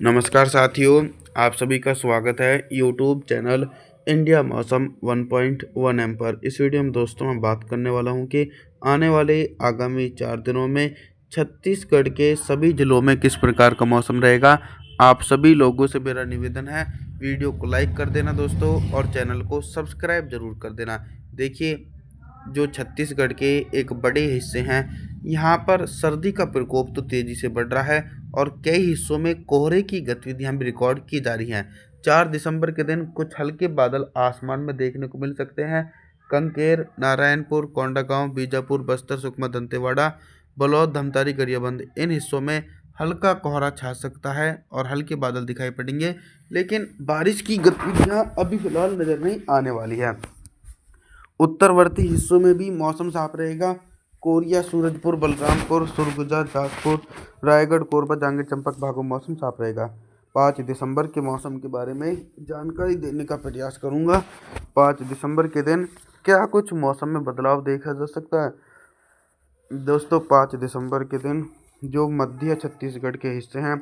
नमस्कार साथियों, आप सभी का स्वागत है यूट्यूब चैनल इंडिया मौसम 1.1 एम पर। इस वीडियो में दोस्तों मैं बात करने वाला हूं कि आने वाले आगामी 4 दिनों में छत्तीसगढ़ के सभी जिलों में किस प्रकार का मौसम रहेगा। आप सभी लोगों से मेरा निवेदन है, वीडियो को लाइक कर देना दोस्तों और चैनल को सब्सक्राइब जरूर कर देना। देखिए, जो छत्तीसगढ़ के एक बड़े हिस्से हैं, यहाँ पर सर्दी का प्रकोप तो तेज़ी से बढ़ रहा है और कई हिस्सों में कोहरे की गतिविधियां भी रिकॉर्ड की जा रही हैं। 4 दिसंबर के दिन कुछ हल्के बादल आसमान में देखने को मिल सकते हैं। कंकेर, नारायणपुर, कोंडागांव, बीजापुर, बस्तर, सुकमा, दंतेवाड़ा, बलौद, धमतारी, गरियाबंद इन हिस्सों में हल्का कोहरा छा सकता है और हल्के बादल दिखाई पड़ेंगे, लेकिन बारिश की गतिविधियां अभी फिलहाल नजर नहीं आने वाली है। उत्तरवर्ती हिस्सों में भी मौसम साफ रहेगा। कोरिया, सूरजपुर, बलरामपुर, सुरगुजा, जाजपुर, रायगढ़, कोरबा, जांजगीर, चंपक भागों में मौसम साफ रहेगा। 5 दिसंबर के मौसम के बारे में जानकारी देने का प्रयास करूंगा। 5 दिसंबर के दिन क्या कुछ मौसम में बदलाव देखा जा सकता है दोस्तों। 5 दिसंबर के दिन जो मध्य छत्तीसगढ़ के हिस्से हैं,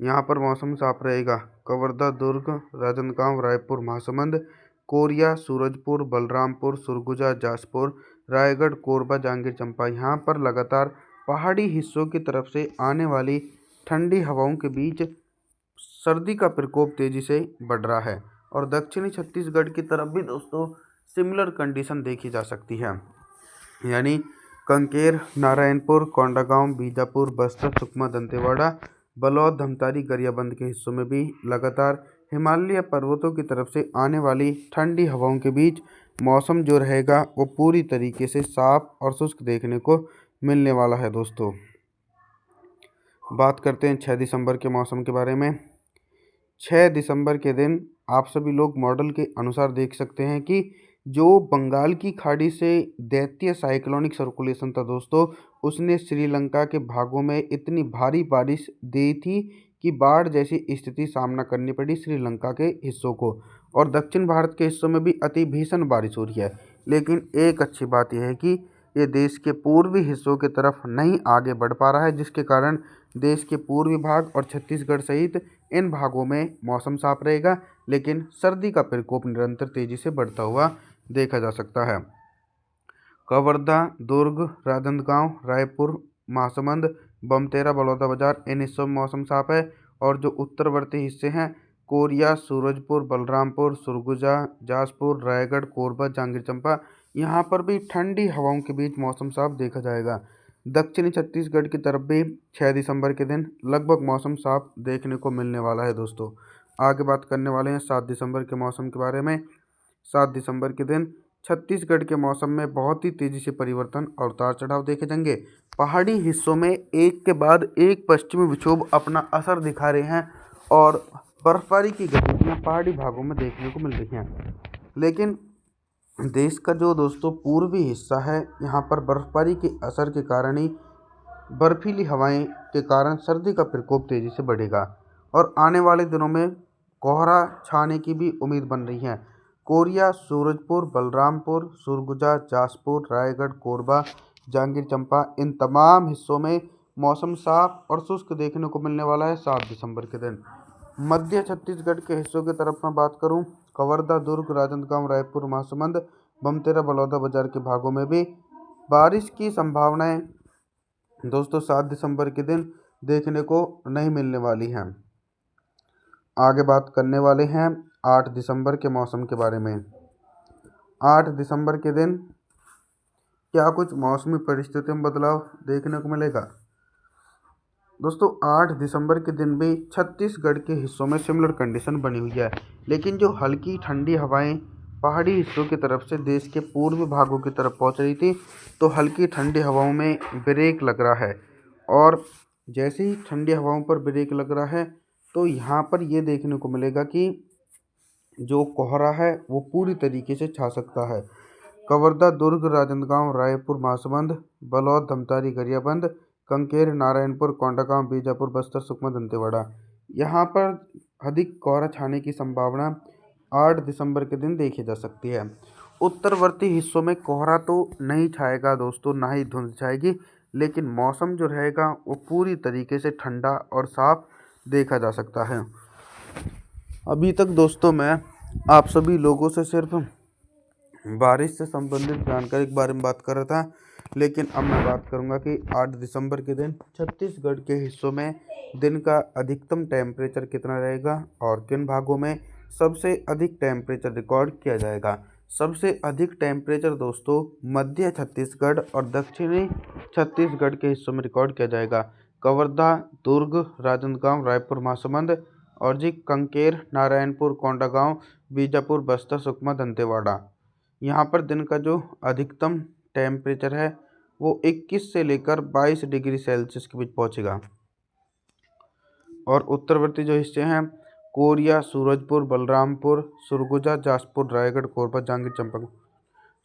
यहाँ पर मौसम साफ रहेगा। कवर्धा, दुर्ग, राजनांदगांव, रायपुर, महासमुंद, कोरिया, सूरजपुर, बलरामपुर, सुरगुजा, जाजपुर, रायगढ़, कोरबा, जांजगीर, चंपा, यहाँ पर लगातार पहाड़ी हिस्सों की तरफ से आने वाली ठंडी हवाओं के बीच सर्दी का प्रकोप तेजी से बढ़ रहा है और दक्षिणी छत्तीसगढ़ की तरफ भी दोस्तों सिमिलर कंडीशन देखी जा सकती है। यानी कंकेर, नारायणपुर, कोंडागांव, बीजापुर, बस्तर, सुकमा, दंतेवाड़ा, बलौद, धमतारी, गरियाबंद के हिस्सों में भी लगातार हिमालय पर्वतों की तरफ से आने वाली ठंडी हवाओं के बीच मौसम जो रहेगा वो पूरी तरीके से साफ और शुष्क देखने को मिलने वाला है दोस्तों। बात करते हैं 6 दिसंबर के मौसम के बारे में। 6 दिसंबर के दिन आप सभी लोग मॉडल के अनुसार देख सकते हैं कि जो बंगाल की खाड़ी से दैत्य साइक्लोनिक सर्कुलेशन था दोस्तों, उसने श्रीलंका के भागों में इतनी भारी बारिश दी थी कि बाढ़ जैसी स्थिति सामना करनी पड़ी श्रीलंका के हिस्सों को। और दक्षिण भारत के हिस्सों में भी अति भीषण बारिश हो रही है। लेकिन एक अच्छी बात यह है कि ये देश के पूर्वी हिस्सों की तरफ नहीं आगे बढ़ पा रहा है, जिसके कारण देश के पूर्वी भाग और छत्तीसगढ़ सहित इन भागों में मौसम साफ रहेगा, लेकिन सर्दी का प्रकोप निरंतर तेजी से बढ़ता हुआ देखा जा सकता है। कवर्धा, दुर्ग, राजनांदगांव, रायपुर, महासमुंद, बमतेरा, बलौदाबाजार इन हिस्सों में मौसम साफ है। और जो उत्तरवर्ती हिस्से हैं, कोरिया, सूरजपुर, बलरामपुर, सुरगुजा, जाजपुर, रायगढ़, कोरबा, जांजगीर, चंपा, यहाँ पर भी ठंडी हवाओं के बीच मौसम साफ देखा जाएगा। दक्षिणी छत्तीसगढ़ की तरफ भी 6 दिसंबर के दिन लगभग मौसम साफ देखने को मिलने वाला है दोस्तों। आगे बात करने वाले हैं 7 दिसंबर के मौसम के बारे में। 7 दिसंबर के दिन छत्तीसगढ़ के मौसम में बहुत ही तेज़ी से परिवर्तन और उतार चढ़ाव देखे जाएंगे। पहाड़ी हिस्सों में एक के बाद एक पश्चिमी विक्षोभ अपना असर दिखा रहे हैं और बर्फबारी की गतिविधियां पहाड़ी भागों में देखने को मिल रही हैं। लेकिन देश का जो दोस्तों पूर्वी हिस्सा है, यहाँ पर बर्फबारी के असर के कारण ही बर्फीली हवाएं के कारण सर्दी का प्रकोप तेज़ी से बढ़ेगा और आने वाले दिनों में कोहरा छाने की भी उम्मीद बन रही है। कोरिया, सूरजपुर, बलरामपुर, सुरगुजा, जाजपुर, रायगढ़, कोरबा, जांजगीर, चंपा इन तमाम हिस्सों में मौसम साफ और शुष्क देखने को मिलने वाला है 7 दिसंबर के दिन। मध्य छत्तीसगढ़ के हिस्सों की तरफ मैं बात करूं, कवर्धा, दुर्ग, राजनांदगांव, रायपुर, महासमुंद, बमतेरा, बलौदाबाजार के भागों में भी बारिश की संभावनाएं दोस्तों 7 दिसंबर के दिन देखने को नहीं मिलने वाली हैं। आगे बात करने वाले हैं 8 दिसंबर के मौसम के बारे में। 8 दिसंबर के दिन क्या कुछ मौसमी परिस्थितियों में बदलाव देखने को मिलेगा दोस्तों। 8 दिसंबर के दिन भी छत्तीसगढ़ के हिस्सों में सिमिलर कंडीशन बनी हुई है, लेकिन जो हल्की ठंडी हवाएं पहाड़ी हिस्सों की तरफ से देश के पूर्वी भागों की तरफ पहुंच रही थी, तो हल्की ठंडी हवाओं में ब्रेक लग रहा है। और जैसे ही ठंडी हवाओं पर ब्रेक लग रहा है, तो यहाँ पर ये देखने को मिलेगा कि जो कोहरा है वो पूरी तरीके से छा सकता है। कवर्धा, दुर्ग, राजनांदगांव, रायपुर, महासमुंद, बलौद, धमतारी, गरियाबंद, कंकेर, नारायणपुर, कोंडागांव, बीजापुर, बस्तर, सुकमा, दंतेवाड़ा, यहाँ पर अधिक कोहरा छाने की संभावना 8 दिसंबर के दिन देखी जा सकती है। उत्तरवर्ती हिस्सों में कोहरा तो नहीं छाएगा दोस्तों, ना ही धुंध छाएगी, लेकिन मौसम जो रहेगा वो पूरी तरीके से ठंडा और साफ देखा जा सकता है। अभी तक दोस्तों मैं आप सभी लोगों से सिर्फ बारिश से संबंधित जानकारी के बारे में बात कर रहा था, लेकिन अब मैं बात करूंगा कि 8 दिसंबर के दिन छत्तीसगढ़ के हिस्सों में दिन का अधिकतम टेम्परेचर कितना रहेगा और किन भागों में सबसे अधिक टेम्परेचर रिकॉर्ड किया जाएगा। सबसे अधिक टेम्परेचर दोस्तों मध्य छत्तीसगढ़ और दक्षिणी छत्तीसगढ़ के हिस्सों में रिकॉर्ड किया जाएगा। कवर्धा, दुर्ग, राजनांदगांव, रायपुर, महासमुंद और जी कांकेर, नारायणपुर, कोंडागांव, बीजापुर, बस्तर, सुकमा, दंतेवाड़ा, यहाँ पर दिन का जो अधिकतम टेम्परेचर है वो 21 से लेकर 22 डिग्री सेल्सियस के बीच पहुँचेगा। और उत्तरवर्ती जो हिस्से हैं कोरिया, सूरजपुर, बलरामपुर, सरगुजा, जाजपुर, रायगढ़, कोरबा, जांजगीर चांपा।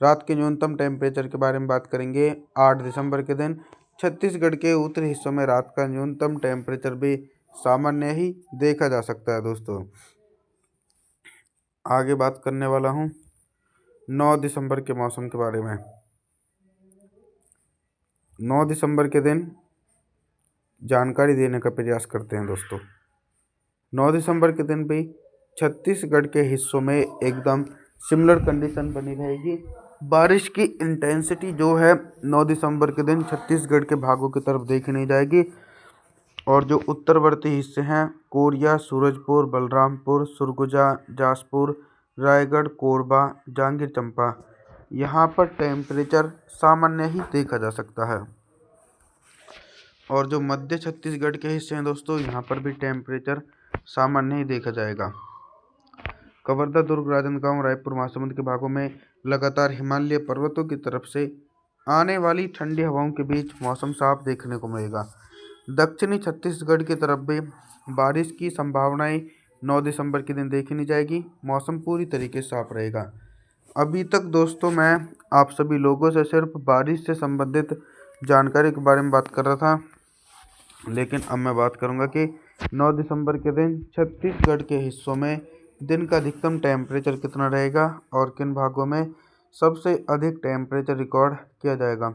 रात के न्यूनतम टेम्परेचर के बारे में बात करेंगे। 8 दिसंबर के दिन छत्तीसगढ़ के उत्तरी हिस्सों में रात का न्यूनतम टेम्परेचर भी सामान्य ही देखा जा सकता है दोस्तों। आगे बात करने वाला हूँ 9 दिसंबर के मौसम के बारे में। 9 दिसंबर के दिन जानकारी देने का प्रयास करते हैं दोस्तों। 9 दिसंबर के दिन भी छत्तीसगढ़ के हिस्सों में एकदम सिमिलर कंडीशन बनी रहेगी। बारिश की इंटेंसिटी जो है 9 दिसंबर के दिन छत्तीसगढ़ के भागों की तरफ देखी नहीं जाएगी। और जो उत्तरवर्ती हिस्से हैं कोरिया, सूरजपुर, बलरामपुर, सरगुजा, जाजपुर, रायगढ़, कोरबा, जांजगीर चांपा, यहाँ पर टेम्परेचर सामान्य ही देखा जा सकता है। और जो मध्य छत्तीसगढ़ के हिस्से हैं दोस्तों यहाँ पर भी टेम्परेचर सामान्य ही देखा जाएगा। कवर्धा, दुर्ग, राजनांदगांव, रायपुर, महासमुंद के भागों में लगातार हिमालय पर्वतों की तरफ से आने वाली ठंडी हवाओं के बीच मौसम साफ देखने को मिलेगा। दक्षिणी छत्तीसगढ़ की तरफ भी बारिश की संभावनाएं 9 दिसंबर के दिन देखी नहीं जाएगी। मौसम पूरी तरीके से साफ रहेगा। अभी तक दोस्तों मैं आप सभी लोगों से सिर्फ बारिश से संबंधित जानकारी के बारे में बात कर रहा था, लेकिन अब मैं बात करूंगा कि 9 दिसंबर के दिन छत्तीसगढ़ के हिस्सों में दिन का अधिकतम टेम्परेचर कितना रहेगा और किन भागों में सबसे अधिक टेम्परेचर रिकॉर्ड किया जाएगा।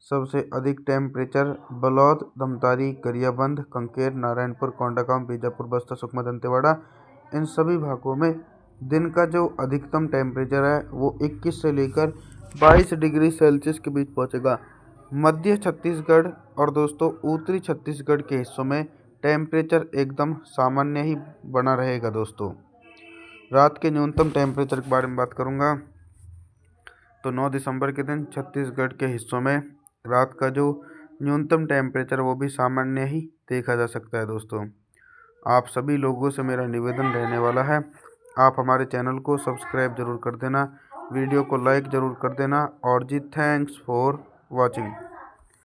सबसे अधिक टेम्परेचर बलौद, धमतारी, गरियाबंद, कांकेर, नारायणपुर, कोंडागांव, बीजापुर, बस्तर, सुकमा, दंतेवाड़ा, इन सभी भागों में दिन का जो अधिकतम टेम्परेचर है वो 21 से लेकर 22 डिग्री सेल्सियस के बीच पहुंचेगा। मध्य छत्तीसगढ़ और दोस्तों उत्तरी छत्तीसगढ़ के हिस्सों में टेम्परेचर एकदम सामान्य ही बना रहेगा दोस्तों। रात के न्यूनतम टेम्परेचर के बारे में बात करूंगा तो 9 दिसंबर के दिन छत्तीसगढ़ के हिस्सों में रात का जो न्यूनतम टेम्परेचर वो भी सामान्य ही देखा जा सकता है दोस्तों। आप सभी लोगों से मेरा निवेदन रहने वाला है, आप हमारे चैनल को सब्सक्राइब जरूर कर देना, वीडियो को लाइक ज़रूर कर देना और जी थैंक्स फॉर वॉचिंग।